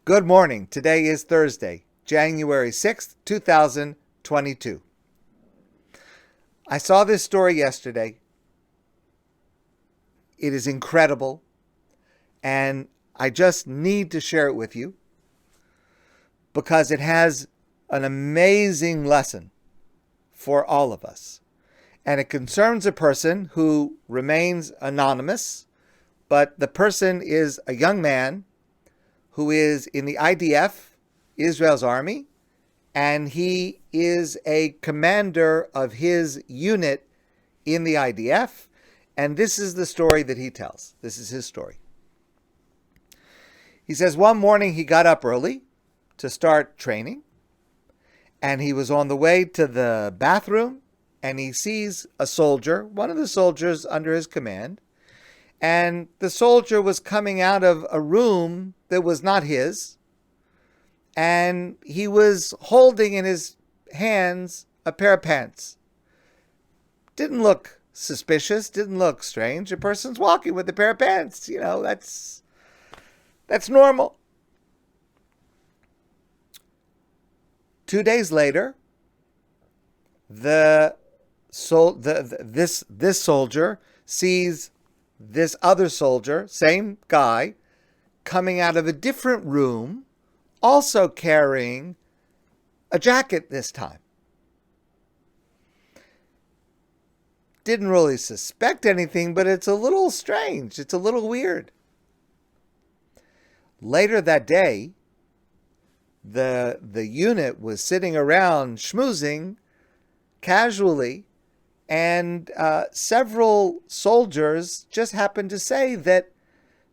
Good morning. Today is Thursday, January 6th, 2022. I saw this story yesterday. It is incredible, and I just need to share it with you because it has an amazing lesson for all of us. And it concerns a person who remains anonymous, but the person is a young man who is in the IDF, Israel's army, and he is a commander of his unit in the IDF. And this is the story that he tells. This is his story. He says one morning he got up early to start training, and he was on the way to the bathroom, and he sees a soldier, one of the soldiers under his command, and the soldier was coming out of a room that was not his, and he was holding in his hands a pair of pants. Didn't look suspicious, didn't look strange. A person's walking with a pair of pants. That's normal. 2 days later, this soldier sees this other soldier, same guy, coming out of a different room, also carrying a jacket this time. Didn't really suspect anything, but it's a little strange. It's a little weird. Later that day, the unit was sitting around schmoozing casually, and several soldiers just happened to say that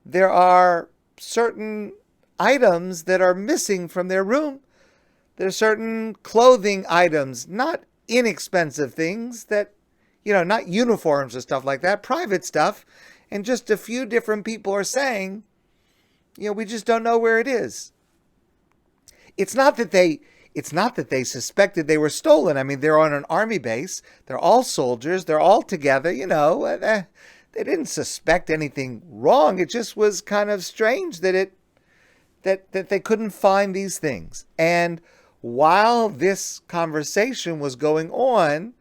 there are certain items that are missing from their room. There are certain clothing items, not inexpensive things that, not uniforms or stuff like that, private stuff. And just a few different people are saying, we just don't know where it is. It's not that they suspected they were stolen. I mean, they're on an army base. They're all soldiers. They're all together. They didn't suspect anything wrong. It just was kind of strange that they couldn't find these things. And while this conversation was going on,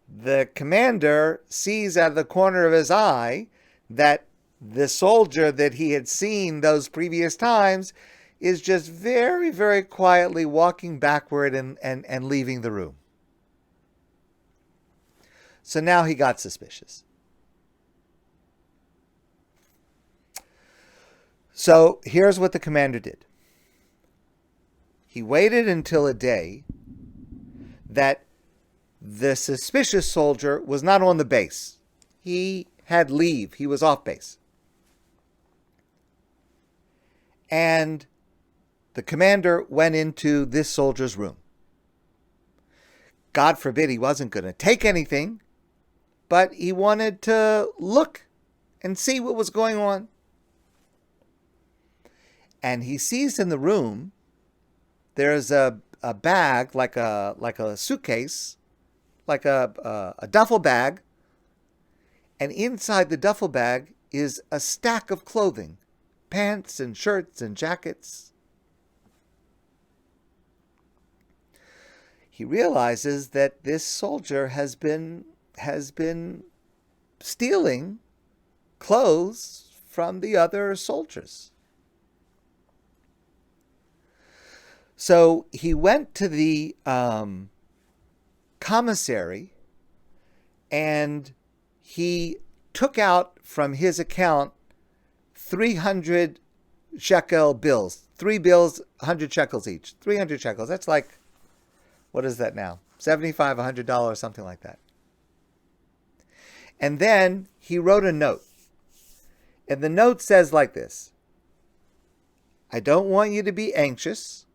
the commander sees out of the corner of his eye that the soldier that he had seen those previous times is just very, very quietly walking backward and leaving the room. So now he got suspicious. So here's what the commander did. He waited until a day that the suspicious soldier was not on the base. He had leave. He was off base. And the commander went into this soldier's room. God forbid he wasn't going to take anything, but he wanted to look and see what was going on. And he sees in the room there's a bag, like a suitcase, like a duffel bag, and inside the duffel bag is a stack of clothing, pants and shirts and jackets. He realizes that this soldier has been stealing clothes from the other soldiers. So he went to the commissary, and he took out from his account 300 shekel bills. 3 bills, 100 shekels each. 300 shekels. That's like, what is that now? $75, $100, something like that. And then he wrote a note. And the note says like this: I don't want you to be anxious,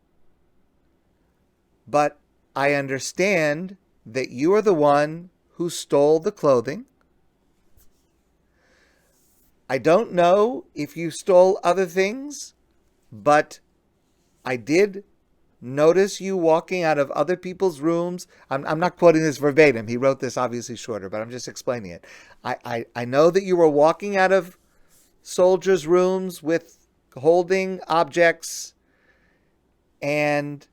but I understand that you are the one who stole the clothing. I don't know if you stole other things, but I did notice you walking out of other people's rooms. I'm not quoting this verbatim. He wrote this obviously shorter, but I'm just explaining it. I know that you were walking out of soldiers' rooms with holding objects and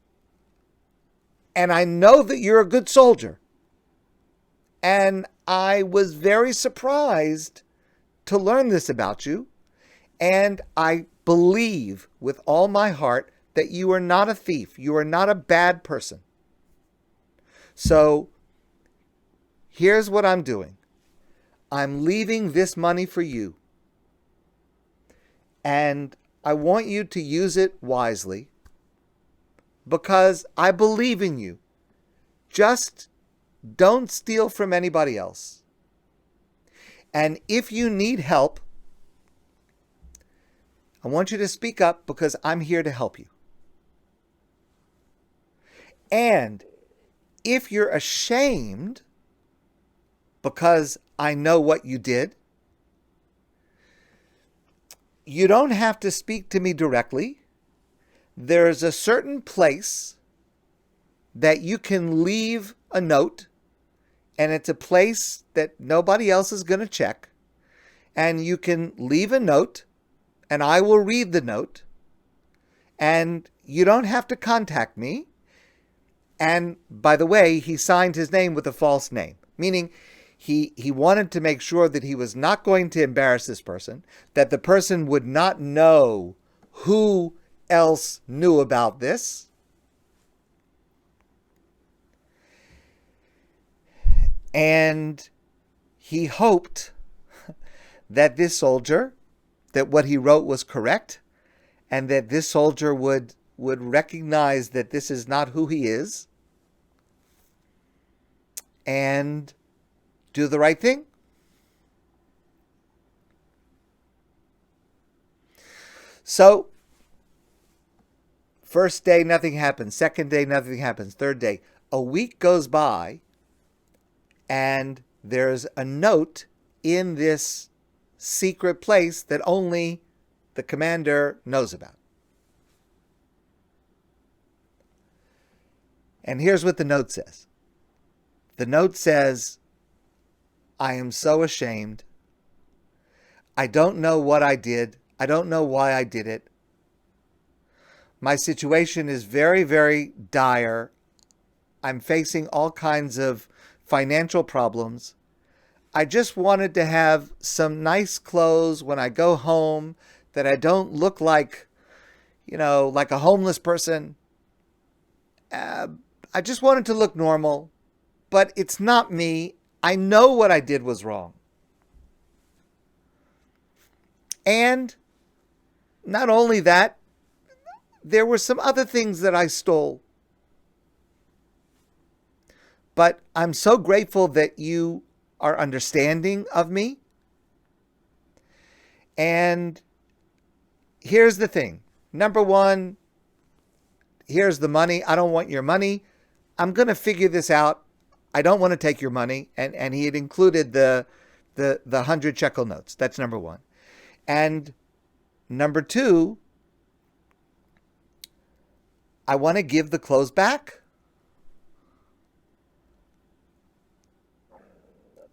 I know that you're a good soldier. And I was very surprised to learn this about you. And I believe with all my heart that you are not a thief. You are not a bad person. So here's what I'm doing. I'm leaving this money for you. And I want you to use it wisely because I believe in you. Just don't steal from anybody else. And if you need help, I want you to speak up because I'm here to help you. And if you're ashamed because I know what you did, you don't have to speak to me directly. There's a certain place that you can leave a note, and it's a place that nobody else is going to check. And you can leave a note, and I will read the note, and you don't have to contact me. And by the way, he signed his name with a false name, meaning he wanted to make sure that he was not going to embarrass this person, that the person would not know who else knew about this. And he hoped that this soldier, that what he wrote was correct, and that this soldier would recognize that this is not who he is and do the right thing. So, first day, nothing happens. Second day, nothing happens. Third day, a week goes by, and there's a note in this secret place that only the commander knows about. And here's what the note says. The note says, I am so ashamed. I don't know what I did. I don't know why I did it. My situation is very, very dire. I'm facing all kinds of financial problems. I just wanted to have some nice clothes when I go home, that I don't look like, like a homeless person. I just wanted to look normal, but it's not me. I know what I did was wrong. And not only that, there were some other things that I stole. But I'm so grateful that you are understanding of me. And here's the thing. Number one, here's the money. I don't want your money. I'm going to figure this out. I don't want to take your money. And he had included the 100 shekel notes. That's number one. And number two, I want to give the clothes back.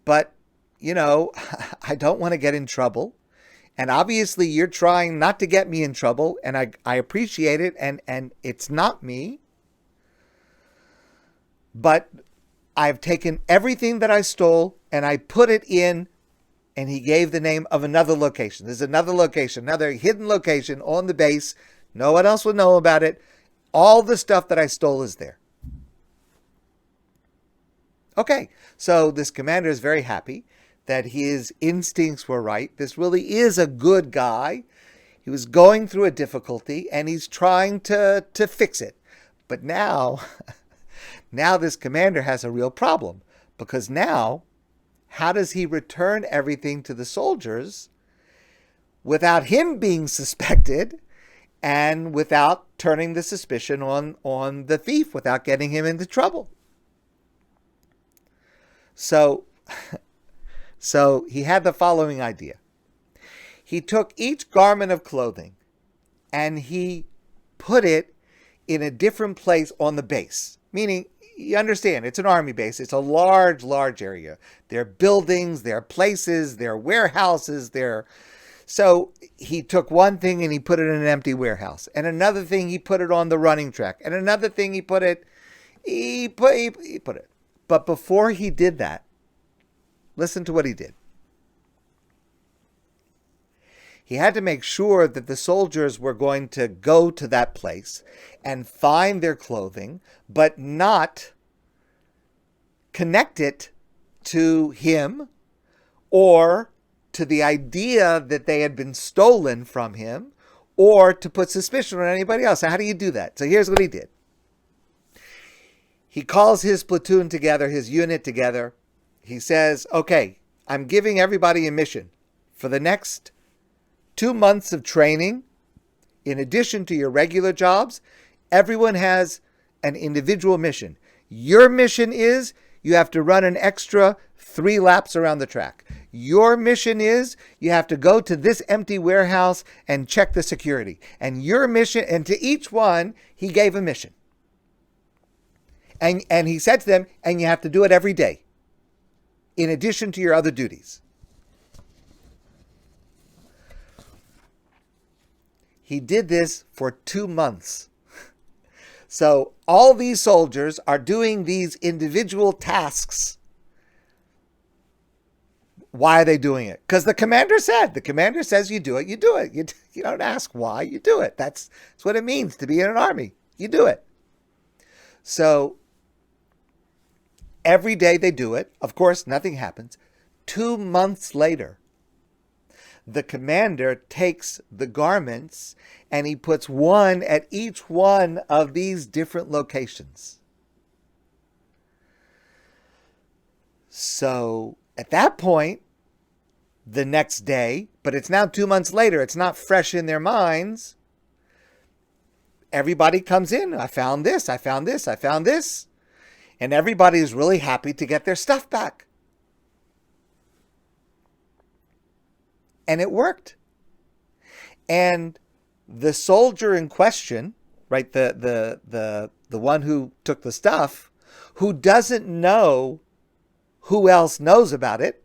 But, I don't want to get in trouble. And obviously you're trying not to get me in trouble. And I appreciate it. And it's not me. But I've taken everything that I stole and I put it in, and he gave the name of another location. There's another location, another hidden location on the base. No one else would know about it. All the stuff that I stole is there. Okay, so this commander is very happy that his instincts were right. This really is a good guy. He was going through a difficulty and he's trying to fix it. But now this commander has a real problem, because now, how does he return everything to the soldiers without him being suspected and without turning the suspicion on the thief, without getting him into trouble? So he had the following idea. He took each garment of clothing and he put it in a different place on the base, meaning, you understand, it's an army base. It's a large, large area. There are buildings, there are places, there are warehouses, there are So he took one thing and he put it in an empty warehouse, and another thing he put it on the running track, and another thing he put it. But before he did that, listen to what he did. He had to make sure that the soldiers were going to go to that place and find their clothing, but not connect it to him or to the idea that they had been stolen from him, or to put suspicion on anybody else. So how do you do that? So here's what he did. He calls his platoon together, his unit together. He says, okay, I'm giving everybody a mission. For the next 2 months of training, in addition to your regular jobs, everyone has an individual mission. Your mission is you have to run an extra 3 laps around the track. Your mission is you have to go to this empty warehouse and check the security. And your mission, and to each one, he gave a mission. And he said to them, and you have to do it every day, in addition to your other duties. He did this for 2 months. So all these soldiers are doing these individual tasks. Why are they doing it? Because the commander says you do it, you do it. You don't ask why, you do it. That's what it means to be in an army. You do it. So every day they do it. Of course, nothing happens. 2 months later, the commander takes the garments and he puts one at each one of these different locations. So at that point, the next day, but it's now 2 months later, it's not fresh in their minds. Everybody comes in. I found this, I found this, I found this. And everybody is really happy to get their stuff back. And it worked. And the soldier in question, right, the one who took the stuff, who doesn't know who else knows about it,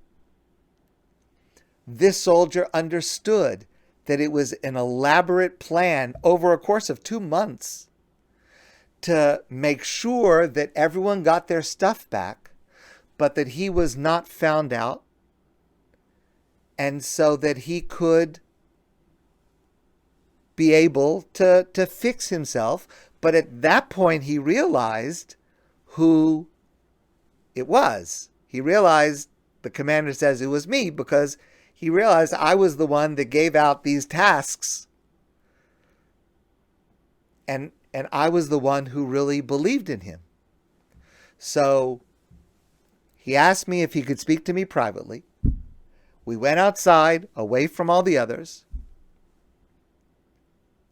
this soldier understood that it was an elaborate plan over a course of 2 months to make sure that everyone got their stuff back, but that he was not found out, and so that he could be able to fix himself. But at that point, he realized who it was. He realized, the commander says, it was me, because he realized I was the one that gave out these tasks. And I was the one who really believed in him. So he asked me if he could speak to me privately. We went outside, away from all the others,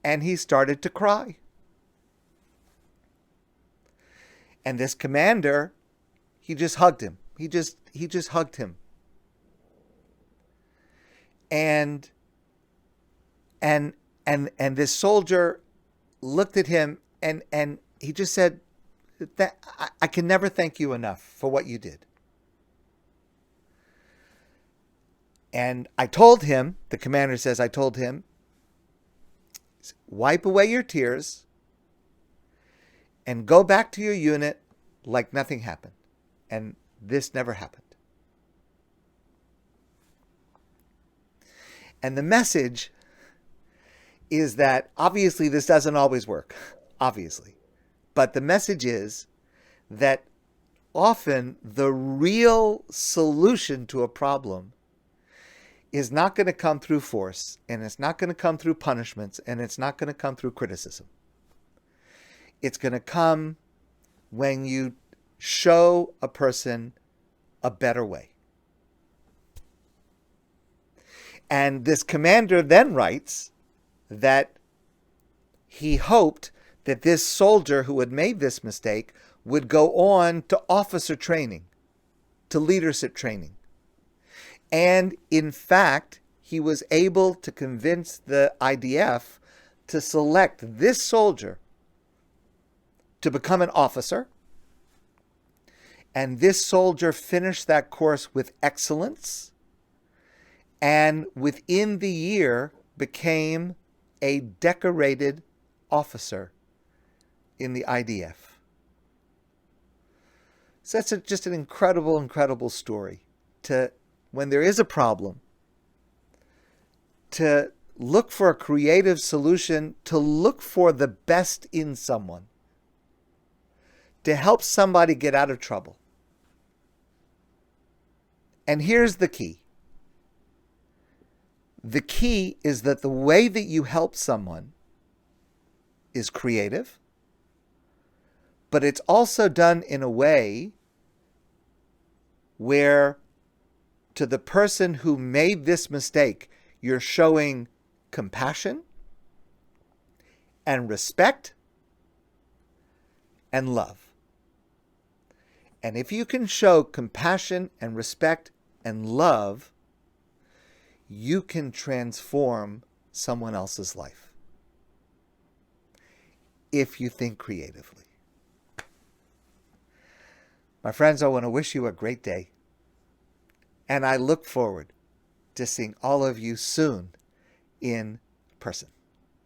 and he started to cry. And this commander, he just hugged him. He just hugged him. And this soldier looked at him and he just said, that I can never thank you enough for what you did. And I told him, the commander says, I told him, wipe away your tears and go back to your unit like nothing happened. And this never happened. And the message is that obviously this doesn't always work, obviously. But the message is that often the real solution to a problem is not going to come through force, and it's not going to come through punishments, and it's not going to come through criticism. It's going to come when you show a person a better way. And this commander then writes that he hoped that this soldier who had made this mistake would go on to officer training, to leadership training. And in fact, he was able to convince the IDF to select this soldier to become an officer. And this soldier finished that course with excellence. and within the year became a decorated officer in the IDF. So that's just an incredible, incredible story. To, when there is a problem, to look for a creative solution, to look for the best in someone, to help somebody get out of trouble. And here's the key. The key is that the way that you help someone is creative, but it's also done in a way where to the person who made this mistake, you're showing compassion and respect and love. And if you can show compassion and respect and love, you can transform someone else's life if you think creatively. My friends, I want to wish you a great day, and I look forward to seeing all of you soon in person.